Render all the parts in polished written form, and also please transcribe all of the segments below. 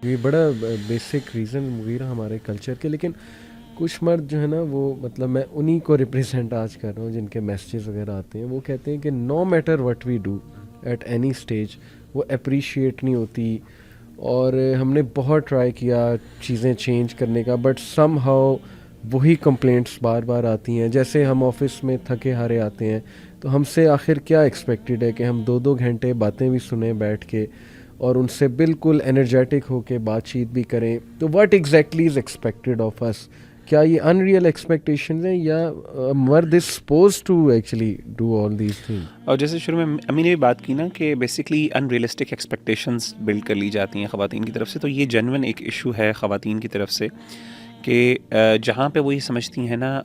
یہ بڑا basic reason مغیرہ ہمارے کلچر کے، لیکن کچھ مرد جو ہے نا وہ مطلب میں انہی کو ریپرزینٹ آج کر رہا ہوں جن کے میسیجز وغیرہ آتے ہیں، وہ کہتے ہیں کہ no matter what we do at any stage وہ اپریشیٹ نہیں ہوتی، اور ہم نے بہت ٹرائی کیا چیزیں چینج کرنے کا، بٹ سم ہاؤ وہی کمپلینٹس بار بار آتی ہیں. جیسے ہم آفس میں تھکے ہارے آتے ہیں تو ہم سے آخر کیا ایکسپیکٹڈ ہے کہ ہم 2 گھنٹے باتیں بھی سنیں بیٹھ کے اور ان سے بالکل انرجیٹک ہو کے بات چیت بھی کریں. تو what exactly is expected of us? کیا یہ ان ریئل ایکسپیکٹیشنز ہیں یا مرد is suppose to actually do all these thing? اور جیسے شروع میں امی نے بھی بات کی نا کہ بیسکلی ان ریئلسٹک ایکسپیکٹیشنز بلڈ کر لی جاتی ہیں خواتین کی طرف سے، تو یہ جینوئن ایک ایشو ہے خواتین کی طرف سے کہ جہاں پہ وہ یہ سمجھتی ہیں نا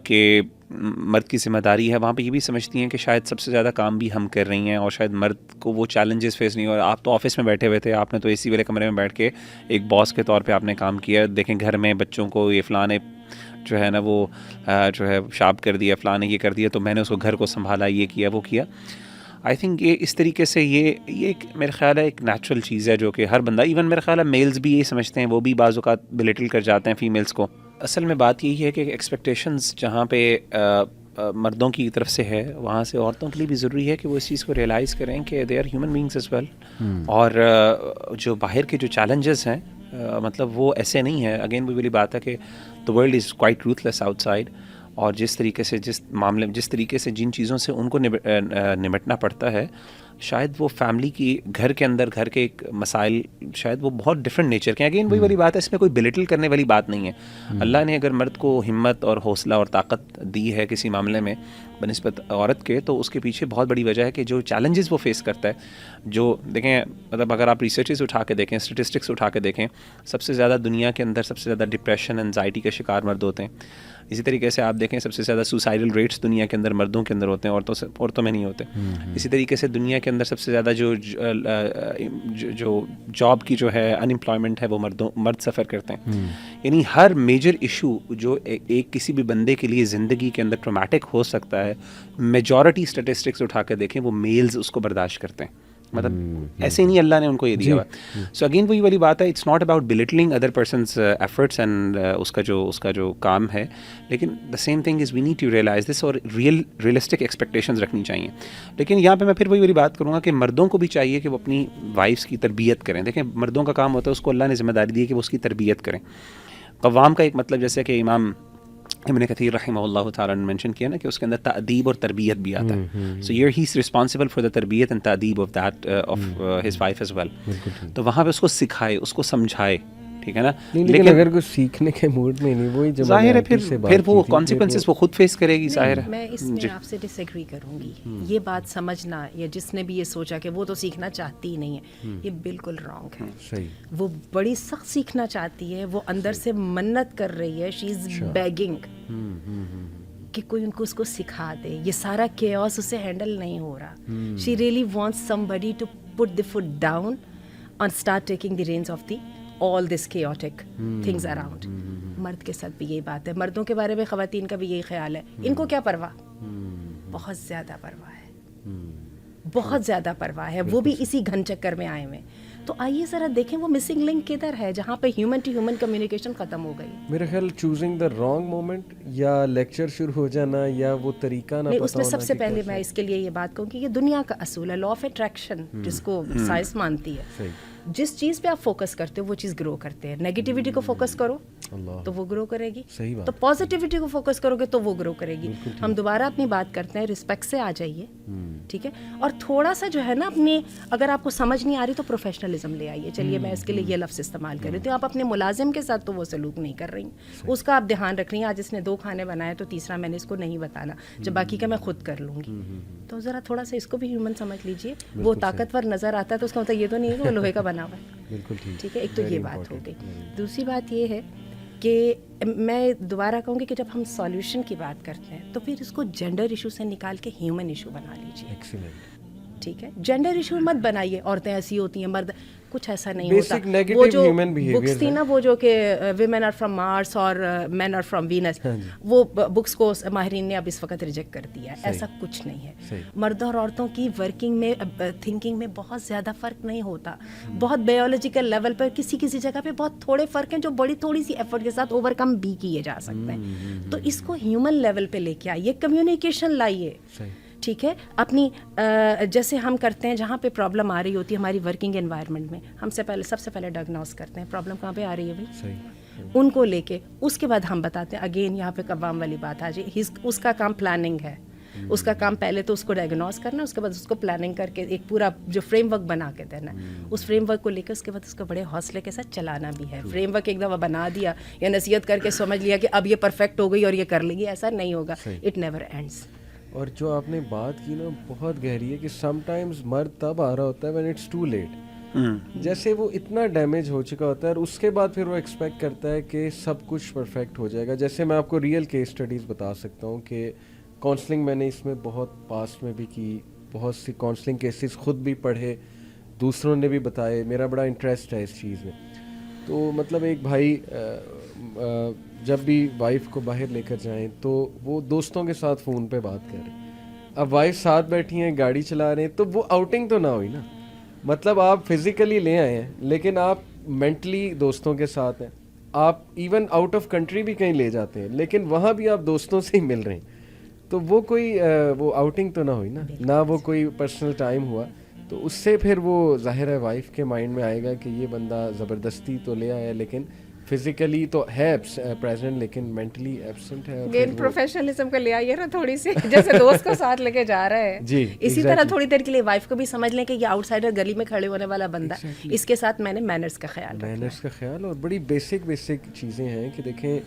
کہ مرد کی ذمہ داری ہے، وہاں پہ یہ بھی سمجھتی ہیں کہ شاید سب سے زیادہ کام بھی ہم کر رہی ہیں اور شاید مرد کو وہ چیلنجز فیس نہیں ہو رہا. آپ تو آفس میں بیٹھے ہوئے تھے، آپ نے تو اے سی والے کمرے میں بیٹھ کے ایک باس کے طور پہ آپ نے کام کیا. دیکھیں گھر میں بچوں کو یہ فلاں نے جو ہے نا وہ جو ہے شارپ کر دیا، فلاں نے یہ کر دیا، تو میں نے اس کو گھر کو سنبھالا، یہ کیا وہ کیا. آئی تھنک یہ اس طریقے سے یہ ایک میرا خیال ہے ایک نیچرل چیز ہے جو کہ ہر بندہ، ایون میرا خیال ہے میلز بھی یہی سمجھتے ہیں، وہ بھی بعض اوقات بلیٹل کر جاتے ہیں فیمیلز کو. اصل میں بات یہی ہے کہ ایکسپیکٹیشنز جہاں پہ مردوں کی طرف سے ہے، وہاں سے عورتوں کے لیے بھی ضروری ہے کہ وہ اس چیز کو ریئلائز کریں کہ they are human beings as well. اور جو باہر کے جو چیلنجز ہیں مطلب وہ ایسے نہیں ہیں. اگین وہ والی بات ہے کہ the world is quite ruthless outside، اور جس طریقے سے جس طریقے سے جن چیزوں سے ان کو نمٹنا پڑتا ہے، شاید وہ فیملی کی گھر کے اندر گھر کے ایک مسائل شاید وہ بہت ڈفرینٹ نیچر کے ہیں. اگین وہی والی بات ہے، اس میں کوئی بلیٹل کرنے والی بات نہیں ہے. اللہ نے اگر مرد کو ہمت اور حوصلہ اور طاقت دی ہے کسی معاملے میں بنسبت عورت کے، تو اس کے پیچھے بہت بڑی وجہ ہے کہ جو چیلنجز وہ فیس کرتا ہے. جو دیکھیں مطلب اگر آپ ریسرچز اٹھا کے دیکھیں، اسٹیٹسٹکس اٹھا کے دیکھیں، سب سے زیادہ دنیا کے اندر سب سے زیادہ ڈپریشن انزائٹی کے شکار مرد ہوتے ہیں. اسی طریقے سے آپ دیکھیں سب سے زیادہ سوسائڈل ریٹس دنیا کے اندر مردوں کے اندر ہوتے ہیں، عورتوں میں نہیں ہوتے. اسی طریقے سے دنیا کے اندر سب سے زیادہ جو جاب کی جو ہے ان امپلائمنٹ ہے وہ مرد سفر کرتے ہیں. یعنی ہر میجر ایشو جو ایک کسی بھی بندے کے لیے زندگی کے اندر ٹرامیٹک ہو سکتا ہے، میجورٹی اسٹیٹسٹکس اٹھا کے دیکھیں وہ میلز اس کو برداشت کرتے ہیں. مطلب ایسے نہیں اللہ نے ان کو یہ دیا ہوا. سو اگین وہی والی بات ہے، it's not about belittling other persons efforts and اس کا جو کام ہے، لیکن the same thing is we need to realise this, اور ریئلسٹک ایکسپیکٹیشنز رکھنی چاہیے. لیکن یہاں پہ میں پھر وہی والی بات کروں گا کہ مردوں کو بھی چاہیے کہ وہ اپنی وائفس کی تربیت کریں. دیکھیں مردوں کا کام ہوتا ہے، اس کو اللہ نے ذمہ داری دی ہے کہ وہ اس کی تربیت کریں. قوام کا ایک مطلب جیسے کہ امام ابن کثیر رحمہ اللہ تعالیٰ نے مینشن کیا نا کہ اس کے اندر تأدیب اور تربیت بھی آتا ہے. سو ہی از ریسپانسبل فار دا تربیت اینڈ تأدیب of that of his wife as well. تو وہاں پہ اس کو سکھائے، اس کو سمجھائے، ٹھیک ہے نا. لیکن اگر کوئی سیکھنے کے موڈ میں نہیں، وہی ظاہر ہے پھر وہ کانسیکوینسز وہ خود فیس کرے گی. ظاہر ہے میں اس میں آپ سے ڈس ایگری کروں گی. یہ بات سمجھنا، یا جس نے بھی یہ سوچا کہ وہ تو سیکھنا چاہتی ہی نہیں ہے، یہ بالکل رانگ ہے. وہ بڑی سخت سیکھنا چاہتی ہے، وہ اندر سے منت کر رہی ہے، شی از بیگنگ کہ کوئی ان کو اس کو سکھا دے. یہ سارا کیوس اسے ہینڈل نہیں ہو رہا. She really wants somebody to put the foot down and start taking the reins of the all this chaotic things around. مرد کے ساتھ بھی یہی بات ہے. مردوں کے بارے میں خواتین کا بھی یہی خیال ہے. ان کو کیا پرواہ؟ بہت زیادہ پرواہ ہے، بہت زیادہ پرواہ ہے. وہ بھی اسی گھن چکر میں آئے ہوئے. تو آئیے ذرا دیکھیں وہ مسنگ لنک کدھر ہے جہاں پہ ہیومن ٹو ہیومن کمیونیکیشن ختم ہو گئی. میرے خیال چوزنگ دا رانگ مومنٹ، یا لیکچر شروع ہو جانا، یا وہ طریقہ نہ پتہ ہونا. اس میں سب سے پہلے میں اس کے لیے یہ بات کہوں کہ یہ دنیا کا اصول ہے، لا آف اٹریکشن جس کو سائنس مانتی ہے. جس چیز پہ آپ فوکس کرتے ہو وہ چیز گرو کرتے ہیں. نیگیٹیوٹی کو فوکس کرو تو وہ گرو کرے گی، تو پازیٹیوٹی کو فوکس کرو گے تو وہ گرو کرے گی. ہم دوبارہ اپنی بات کرتے ہیں، رسپیکٹ سے آ جائیے، ٹھیک ہے. اور تھوڑا سا جو ہے نا اپنے، اگر آپ کو سمجھ نہیں آ رہی تو پروفیشنلزم لے آئیے. چلیے میں اس کے لیے یہ لفظ استعمال کر رہی ہوں. آپ اپنے ملازم کے ساتھ تو وہ سلوک نہیں کر رہی، اس کا آپ دھیان رکھ رہی ہیں. آج اس نے 2 کھانے بنائے تو تیسرا میں نے اس کو نہیں بتانا، جب باقی کا میں خود کر لوں گی. تو ذرا تھوڑا سا اس کو بھی ہیومن سمجھ لیجیے. وہ طاقتور نظر آتا ہے تو اس کا مطلب یہ تو نہیں ہے کہ وہ لوہے کا بنا ہوا ہے. ٹھیک ہے، ایک تو یہ بات ہو گئی. دوسری بات یہ ہے کہ میں دوبارہ کہوں گی کہ جب ہم سالوشن کی بات کرتے ہیں تو پھر اس کو جینڈر ایشو سے نکال کے ہیومن ایشو بنا لیجیے. ٹھیک ہے، جینڈر ایشو مت بنائیے. عورتیں ایسی ہوتی ہیں، مرد کچھ ایسا نہیں Basic ہوتا. negative وہ جو human behaviors بکس تھی نا, وہ جو کہ ویمن آر فرام مارس اور مین آر فرام وینس, وہ بکس کو ماہرین نے اب اس وقت ریجیکٹ کر دیا ہے. ایسا کچھ نہیں ہے. مردوں اور عورتوں کی ورکنگ میں, تھنکنگ میں بہت زیادہ فرق نہیں ہوتا. بہت بایولوجیکل لیول پر کسی جگہ پہ بہت تھوڑے فرق ہیں جو بڑی تھوڑی سی ایفرٹ کے ساتھ اوور کم بھی کیے جا سکتے ہیں. تو اس کو ہیومن لیول پہ لے کے آئیے, کمیونیکیشن لائیے. ٹھیک ہے, اپنی جیسے ہم کرتے ہیں جہاں پہ پرابلم آ رہی ہوتی ہے ہماری ورکنگ انوائرمنٹ میں, ہم سب سے پہلے ڈائگنوز کرتے ہیں پرابلم کہاں پہ آ رہی ہے بھائی, ان کو لے کے اس کے بعد ہم بتاتے ہیں. اگین یہاں پہ قوام والی بات آ جائے, اس کا کام پلاننگ ہے. اس کا کام پہلے تو اس کو ڈائگنوز کرنا, اس کے بعد اس کو پلاننگ کر کے ایک پورا جو فریم ورک بنا کے دینا. اس فریم ورک کو لے کے اس کے بعد اس کو بڑے حوصلے کے ساتھ چلانا بھی ہے. فریم ورک ایک دفعہ بنا دیا یا نصیحت کر کے سمجھ لیا کہ اب یہ پرفیکٹ ہو گئی اور یہ کر لے گی, ایسا نہیں ہوگا. It never ends. اور جو آپ نے بات کی نا بہت گہری ہے کہ سم ٹائمز مرد تب آ رہا ہوتا ہے وین اٹس ٹو لیٹ. جیسے وہ اتنا ڈیمیج ہو چکا ہوتا ہے اور اس کے بعد پھر وہ ایکسپیکٹ کرتا ہے کہ سب کچھ پرفیکٹ ہو جائے گا. جیسے میں آپ کو ریئل کیس اسٹڈیز بتا سکتا ہوں کہ کاؤنسلنگ میں نے اس میں بہت پاسٹ میں بھی کی, بہت سی کاؤنسلنگ کیسز خود بھی پڑھے, دوسروں نے بھی بتائے. میرا بڑا انٹرسٹ ہے اس چیز میں. تو مطلب ایک بھائی جب بھی وائف کو باہر لے کر جائیں تو وہ دوستوں کے ساتھ فون پہ بات کر رہے ہیں. اب وائف ساتھ بیٹھی ہیں, گاڑی چلا رہے ہیں, تو وہ آؤٹنگ تو نہ ہوئی نا. مطلب آپ فزیکلی لے آئے ہیں لیکن آپ مینٹلی دوستوں کے ساتھ ہیں. آپ ایون آؤٹ آف کنٹری بھی کہیں لے جاتے ہیں لیکن وہاں بھی آپ دوستوں سے ہی مل رہے ہیں. تو وہ کوئی وہ آؤٹنگ تو نہ ہوئی نا, نہ وہ کوئی پرسنل ٹائم ہوا. تو اس سے پھر وہ ظاہر ہے وائف کے مائنڈ میں آئے گا کہ یہ بندہ زبردستی تو لے آیا لیکن فزیکلی تو ہے پریزنٹ لیکن مینٹلی ایبسنٹ ہے. گین پروفیشنلزم کو لے آئیے نا تھوڑی سی, جیسے دوست کو ساتھ لے کے جا رہے ہیں. جی اسی طرح تھوڑی دیر کے لیے وائف کو بھی سمجھ لیں کہ یہ آؤٹ سائڈر گلی میں کھڑے ہونے والا بندہ, اس کے ساتھ میں نے مینرز کا خیال. اور بڑی بیسک چیزیں ہیں کہ دیکھیں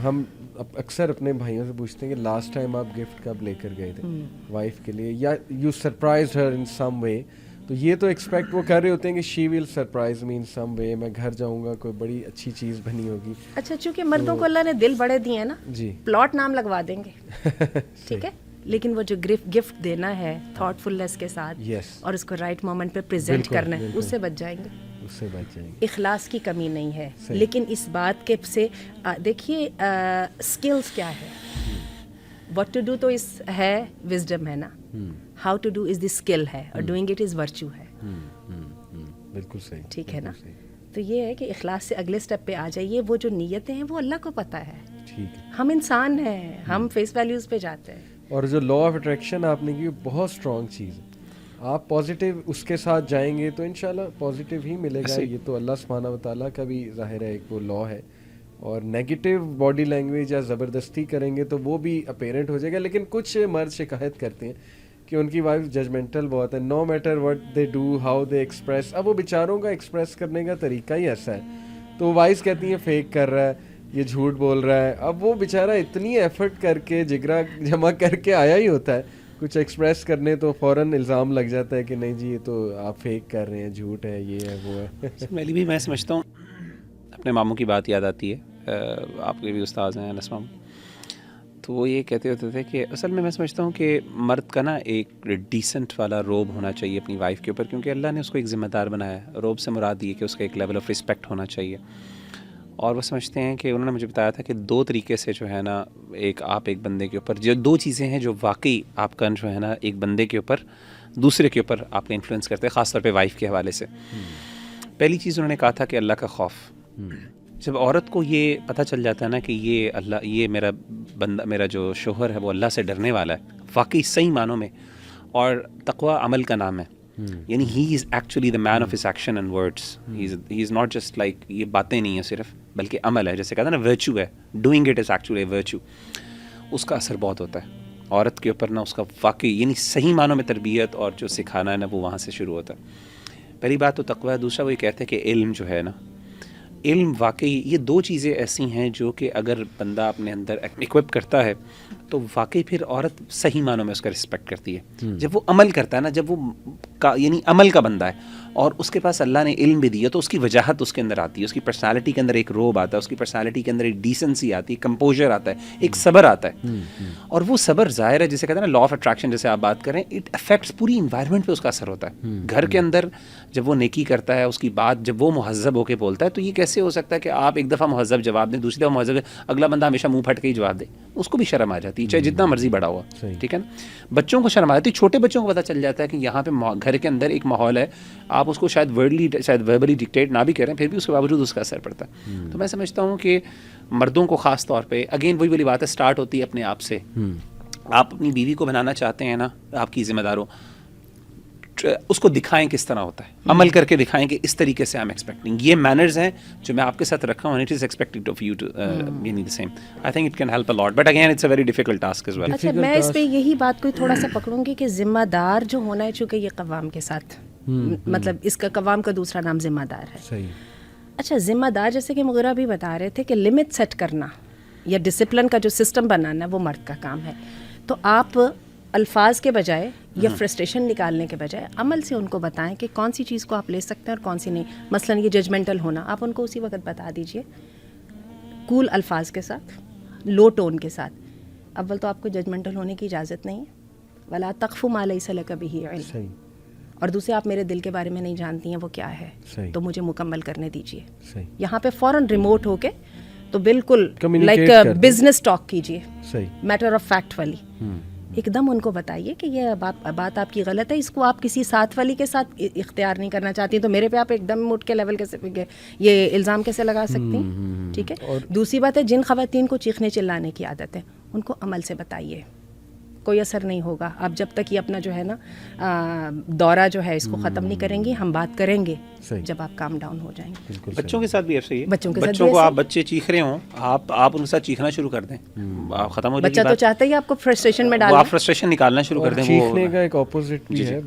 ہم اکثر اپنے بھائیوں سے پوچھتے ہیں کہ لاسٹ ٹائم آپ گفٹ کب لے کر گئے تھے وائف کے لیے, یا یو سرپرائزڈ ہر ان سم وے. تو یہ تو ایکسپیکٹ وہ کر رہے ہوتے ہیں کہ شی ول سرپرائز می ان سم وے, میں گھر جاؤں گا کوئی بڑی اچھی چیز بنی ہوگی. اچھا, چونکہ مردوں کو اللہ نے دل بڑے دیے ہیں نا, جی پلاٹ نام لگوا دیں گے, ٹھیک ہے, لیکن وہ جو گفٹ دینا ہے تھاٹ فلنس کے ساتھ اور اس کو رائٹ مومنٹ پہ پریزنٹ کرنا ہے, اس سے بچ جائیں گے. اخلاص کی کمی نہیں ہے. لیکن اس بات کے سے دیکھیے اسکلس کیا ہے. واٹ ٹو ڈو تو اس ہے وزڈم ہے نا, how to do is the skill ہے, اور ڈوئنگ اٹ از ورچو ہے. بالکل صحیح, ٹھیک ہے نا. تو یہ ہے کہ اخلاص سے اگلے اسٹیپ پہ آ جائیے. وہ جو نیتیں ہیں وہ اللہ کو پتہ ہے, ہم انسان ہیں, ہم فیس ویلیوز پہ جاتے ہیں. اور جو لا آف اٹریکشن آپ نے کی بہت اسٹرانگ چیز ہے. آپ پازیٹیو اس کے ساتھ جائیں گے تو انشاءاللہ پازیٹیو ہی ملے گا. یہ تو اللہ سبحانہ و تعالیٰ کا بھی ظاہر ہے ایک وہ لا ہے. اور نیگیٹو باڈی لینگویج یا زبردستی کریں گے تو وہ بھی اپیرنٹ ہو جائے گا. لیکن کچھ مرد شکایت کرتے ہیں کہ ان کی وائف ججمنٹل بہت ہے, نو matter what they do, how they express. اب وہ بیچاروں کا ایکسپریس کرنے کا طریقہ ہی ایسا ہے, تو وائف کہتی ہیں فیک کر رہا ہے, یہ جھوٹ بول رہا ہے. اب وہ بیچارہ اتنی ایفرٹ کر کے جگرا جمع کر کے آیا ہی ہوتا ہے کچھ ایکسپریس کرنے, تو فوراً الزام لگ جاتا ہے کہ نہیں جی یہ تو آپ فیک کر رہے ہیں, جھوٹ ہے, یہ ہے, وہ ہے. میری بھی میں سمجھتا ہوں اپنے ماموں کی بات یاد آتی ہے. آپ کے بھی استاد ہیں انس ماموں, تو وہ یہ کہتے ہوتے تھے کہ اصل میں سمجھتا ہوں کہ مرد کا نا ایک ڈیسنٹ والا روب ہونا چاہیے اپنی وائف کے اوپر, کیونکہ اللہ نے اس کو ایک ذمہ دار بنایا ہے. روب سے مراد یہ کہ اس کا ایک لیول آف رسپیکٹ ہونا چاہیے. اور وہ سمجھتے ہیں کہ انہوں نے مجھے بتایا تھا کہ 2 طریقے سے جو ہے نا, ایک آپ ایک بندے کے اوپر جو 2 چیزیں ہیں جو واقعی آپ کا جو ہے نا ایک بندے کے اوپر دوسرے کے اوپر آپ کو انفلوئنس کرتے ہیں, خاص طور پہ وائف کے حوالے سے. پہلی چیز انہوں نے کہا تھا کہ اللہ کا خوف. جب عورت کو یہ پتہ چل جاتا ہے نا کہ یہ اللہ, یہ میرا بندہ, میرا جو شوہر ہے وہ اللہ سے ڈرنے والا ہے واقعی صحیح معنوں میں, اور تقوی عمل کا نام ہے, یعنی he is actually the man of his action and words. He is not just like یہ باتیں نہیں ہیں صرف, بلکہ عمل ہے. جیسے کہتا ہے نا ورچو ہے, doing it is actually a virtue. اس کا اثر بہت ہوتا ہے عورت کے اوپر نا, اس کا واقعی یعنی صحیح معنوں میں تربیت اور جو سکھانا ہے نا وہ وہاں سے شروع ہوتا ہے. پہلی بات تو تقوی ہے. دوسرا وہ یہ کہتے ہیں کہ علم جو ہے نا, علم واقعی یہ 2 چیزیں ایسی ہیں جو کہ اگر بندہ اپنے اندر ایکوپ کرتا ہے تو واقعی پھر عورت صحیح معنوں میں اس کا رسپیکٹ کرتی ہے. جب وہ عمل کرتا ہے نا, جب وہ یعنی عمل کا بندہ ہے اور اس کے پاس اللہ نے علم بھی دیا تو اس کی وجاہت اس کے اندر آتی ہے, اس کی پرسنالٹی کے اندر ایک روب آتا ہے, اس کی پرسنالٹی کے اندر ایک ڈیسنسی آتی ہے, کمپوزر آتا ہے, ایک صبر آتا ہے. اور وہ صبر ظاہر ہے جسے کہتے ہیں نا لا آف اٹریکشن جیسے آپ بات کریں, اٹ افیکٹس پوری انوائرمنٹ پہ اس کا اثر ہوتا ہے. گھر کے اندر جب وہ نیکی کرتا ہے, اس کی بات جب وہ مہذب ہو کے بولتا ہے, تو یہ کیسے ہو سکتا ہے کہ آپ ایک دفعہ مہذب جواب دیں, دوسری دفعہ مہذب, اگلا بندہ ہمیشہ منہ پھٹ کے ہی جواب دے, اس کو بھی شرم آ جاتی ہے چاہے جتنا مرضی بڑا ہوا. ٹھیک ہے نا, بچوں کو شرم آ جاتی ہے, چھوٹے بچوں کو پتہ چل جاتا ہے کہ یہاں پہ گھر کے اندر ایک ماحول ہے, آپ اس کو شاید وربلی ڈکٹیٹ نہ بھی کریں, پھر بھی اس کے باوجود اس کا اثر پڑتا ہے. تو میں سمجھتا ہوں کہ مردوں کو خاص طور پہ اگین وہی والی بات ہے, اسٹارٹ ہوتی ہے اپنے آپ سے. آپ اپنی بیوی کو بنانا چاہتے ہیں نا آپ کی ذمہ دار ہو, اس کو دکھائیں کس طرح ہوتا ہے, عمل کر کے دکھائیں کہ اس طریقے سے I'm expecting, یہ manners ہیں جو میں آپ کے ساتھ رکھا ہوں, and it is expected of you to be the same. I think it can help a lot, but again it's a very difficult task as well. اچھا, میں اس پہ یہی بات کو تھوڑا سا پکڑوں گی کہ ذمہ دار جو ہونا ہے, چونکہ یہ قوام کے ساتھ مطلب اس کا قوام کا دوسرا نام ذمہ دار ہے. صحیح. اچھا, ذمہ دار جیسے کہ مغیرہ بھی بتا رہے تھے کہ لمٹ سیٹ کرنا یا ڈسپلن کا جو سسٹم بنانا ہے وہ مرد کا کام ہے. تو آپ الفاظ کے بجائے یا فرسٹریشن نکالنے کے بجائے عمل سے ان کو بتائیں کہ کون سی چیز کو آپ لے سکتے ہیں اور کون سی نہیں. مثلاً یہ ججمنٹل ہونا, آپ ان کو اسی وقت بتا دیجئے کول الفاظ کے ساتھ, لو ٹون کے ساتھ. اول تو آپ کو ججمنٹل ہونے کی اجازت نہیں ہے, ولا تقف ما لیس لک بہ علم. صحیح. اور دوسرے, آپ میرے دل کے بارے میں نہیں جانتی ہیں وہ کیا ہے, صحیح. تو مجھے مکمل کرنے دیجیے. صحیح. یہاں پہ فوراً ریموٹ ہو کے تو بالکل Communicate لائک کر دیں. بزنس ٹاک کیجیے, صحیح. میٹر آف فیکٹ والی. ایک دم ان کو بتائیے کہ یہ بات آپ کی غلط ہے, اس کو آپ کسی ساتھ والی کے ساتھ اختیار نہیں کرنا چاہتی, تو میرے پہ آپ ایک دم اٹھ کے لیول کیسے یہ الزام کیسے لگا سکتی ہیں. ٹھیک ہے. دوسری بات ہے, جن خواتین کو چیخنے چلانے کی عادت ہے ان کو عمل سے بتائیے, کوئی اثر نہیں ہوگا. آپ جب تک یہ اپنا جو ہے نا دورہ جو ہے اس کو ختم نہیں کریں گی, ہم بات کریں گے جب آپ کام ڈاؤن ہو جائیں گے. بچوں کے ساتھ بھی ایسا ہی ہے, بچوں کو آپ بچے چیخ رہے ہوں, آپ ان کے ساتھ چیخنا شروع کر دیں, ختم ہو جائے گی. بچہ تو چاہتا ہی آپ کو فرسٹریشن میں ڈالیں, آپ فرسٹریشن نکالنا شروع کر دیں. چیخنے کا ایک اپوزٹ بھی ہے,